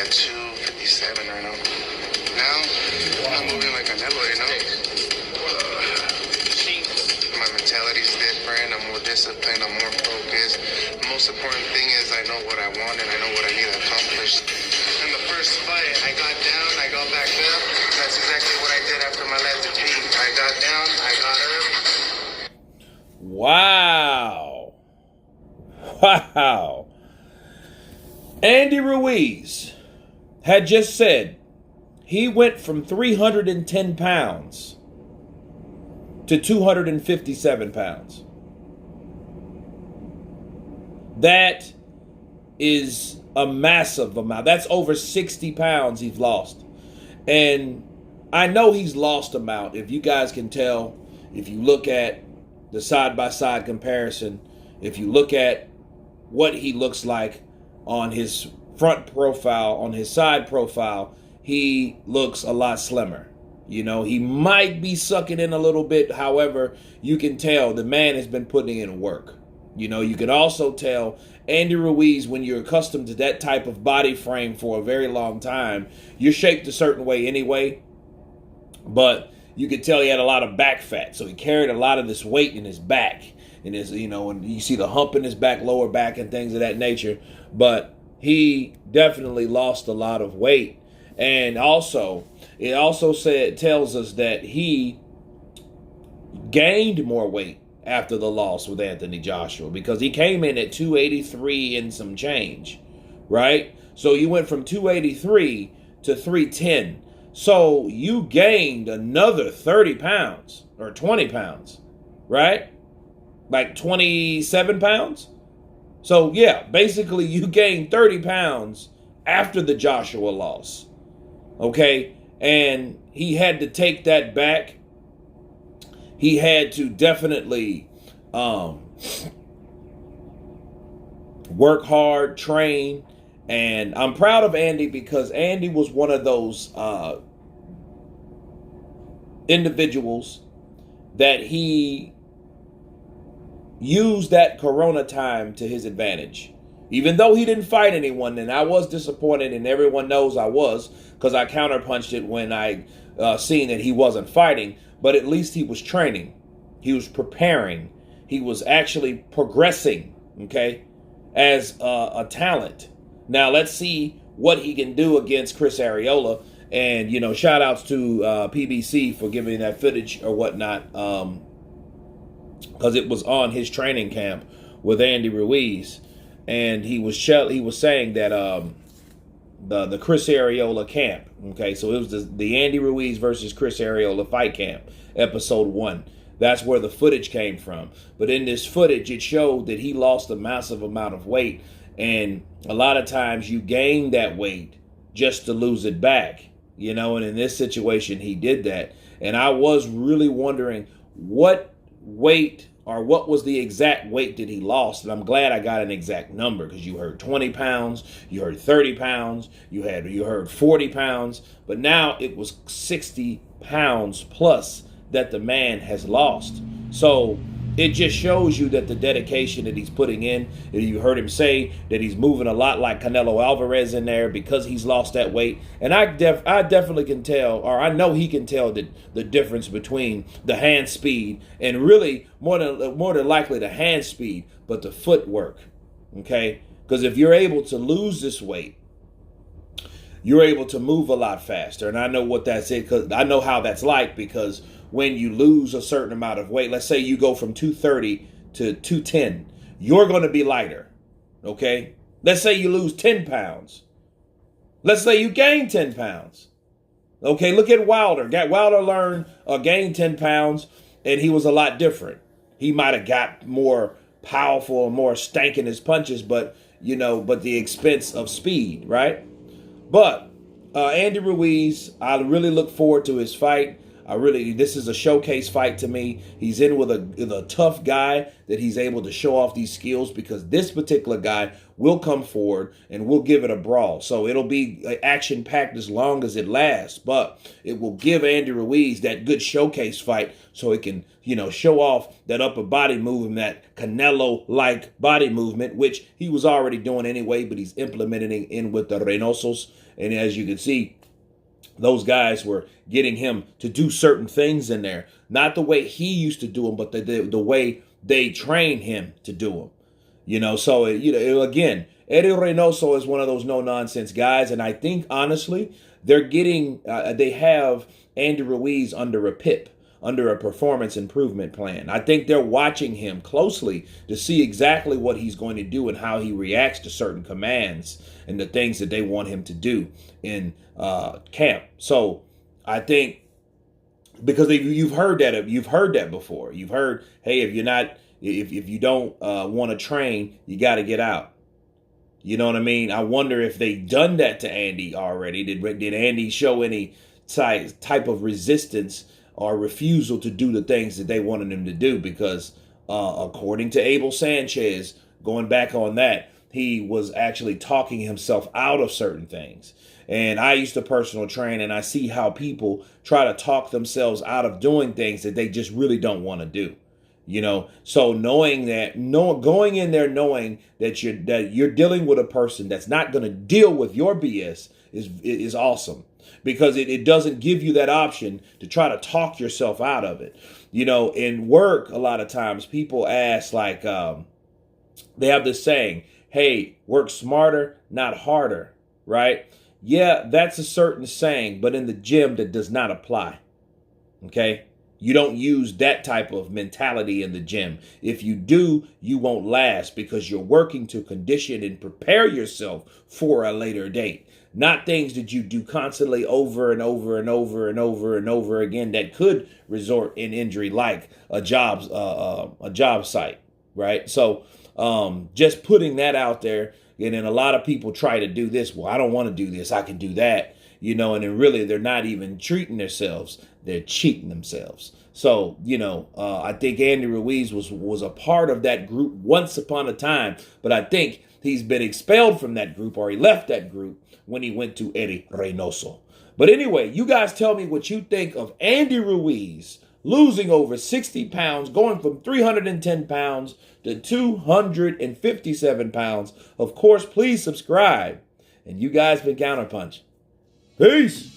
at 257 right now. Now, I'm moving like Canelo, you know? My mentality's different. I'm more disciplined. I'm more focused. The most important thing is I know what I want and I know what I need to accomplish. In the first fight, I got down, I got back up. That's exactly what I did after my last defeat. I got down, I got up. Wow. Wow. Andy Ruiz had just said he went from 310 pounds to 257 pounds. That is a massive amount. That's over 60 pounds he's lost. And I know he's lost amount. If you guys can tell, if you look at the side-by-side comparison, if you look at what he looks like on his front profile, on his side profile, he looks a lot slimmer. You know, he might be sucking in a little bit. However, you can tell the man has been putting in work. You know, you can also tell Andy Ruiz, when you're accustomed to that type of body frame for a very long time, you're shaped a certain way anyway. But you could tell he had a lot of back fat. So he carried a lot of this weight in his back. And his, you know, and you see the hump in his back, lower back, and things of that nature. But he definitely lost a lot of weight. And also, it also tells us that he gained more weight after the loss with Anthony Joshua, because he came in at 283 and some change, right? So you went from 283 to 310. So you gained another 30 pounds or 20 pounds, right? Like 27 pounds. So yeah, basically you gained 30 pounds after the Joshua loss. Okay, and he had to take that back. He had to definitely work hard, train, and I'm proud of Andy because Andy was one of those individuals that he used that Corona time to his advantage. Even though he didn't fight anyone, and I was disappointed, and everyone knows I was, because I counterpunched it when I seen that he wasn't fighting, but at least he was training. He was preparing. He was actually progressing, okay, as a talent. Now, let's see what he can do against Chris Arreola. And, you know, shout outs to PBC for giving that footage or whatnot, because it was on his training camp with Andy Ruiz. And he was saying that the Chris Arreola camp, okay, so it was the Andy Ruiz versus Chris Arreola fight camp, episode 1. That's where the footage came from. But in this footage, it showed that he lost a massive amount of weight. And a lot of times you gain that weight just to lose it back, you know, and in this situation, he did that. And I was really wondering what weight or what was the exact weight that he lost. And I'm glad I got an exact number, because you heard 20 pounds, you heard 30 pounds, you heard 40 pounds, but now it was 60 pounds plus that the man has lost. So it just shows you that the dedication that he's putting in, and you heard him say that he's moving a lot like Canelo Alvarez in there because he's lost that weight. And I definitely can tell, or I know he can tell the difference between the hand speed and really more than likely the hand speed, but the footwork, okay? Because if you're able to lose this weight, you're able to move a lot faster. And I know what that's it, because I know how that's like, because when you lose a certain amount of weight, let's say you go from 230 to 210, you're going to be lighter, okay? Let's say you lose 10 pounds. Let's say you gain 10 pounds. Okay, look at Wilder. Wilder learned, gained 10 pounds, and he was a lot different. He might have got more powerful and more stank in his punches, but, you know, but the expense of speed, right? But Andy Ruiz, I really look forward to his fight. This is a showcase fight to me. He's in with a tough guy that he's able to show off these skills, because this particular guy will come forward and we'll give it a brawl. So it'll be action packed as long as it lasts, but it will give Andy Ruiz that good showcase fight so he can, show off that upper body movement, that Canelo-like body movement, which he was already doing anyway, but he's implementing in with the Reynosos. And as you can see, those guys were getting him to do certain things in there. Not the way he used to do them, but the way they train him to do them. So, again, Eddie Reynoso is one of those no-nonsense guys. And I think, honestly, they have Andy Ruiz under a PIP, under a performance improvement plan. I think they're watching him closely to see exactly what he's going to do and how he reacts to certain commands and the things that they want him to do in camp. So I think, because you've heard that before. You've heard, hey, if you don't want to train, you got to get out. You know what I mean? I wonder if they done that to Andy already. Did Andy show any type of resistance or refusal to do the things that they wanted him to do? Because according to Abel Sanchez, going back on that, he was actually talking himself out of certain things. And I used to personal train, and I see how people try to talk themselves out of doing things that they just really don't want to do. So going in there knowing that you're dealing with a person that's not going to deal with your BS is awesome, because it doesn't give you that option to try to talk yourself out of it. In work, a lot of times people ask, like, they have this saying, hey, work smarter, not harder, right? Yeah, that's a certain saying, but in the gym that does not apply. Okay? You don't use that type of mentality in the gym. If you do, you won't last, because you're working to condition and prepare yourself for a later date. Not things that you do constantly over and over and over and over and over again that could result in injury, like a job site, right? So just putting that out there. And then a lot of people try to do this. Well, I don't want to do this. I can do that. And then really they're not even treating themselves. They're cheating themselves. So, I think Andy Ruiz was a part of that group once upon a time. But I think he's been expelled from that group, or he left that group when he went to Eddie Reynoso. But anyway, you guys tell me what you think of Andy Ruiz losing over 60 pounds, going from 310 pounds to 257 pounds. Of course, please subscribe. And you guys been Counterpunched. Peace.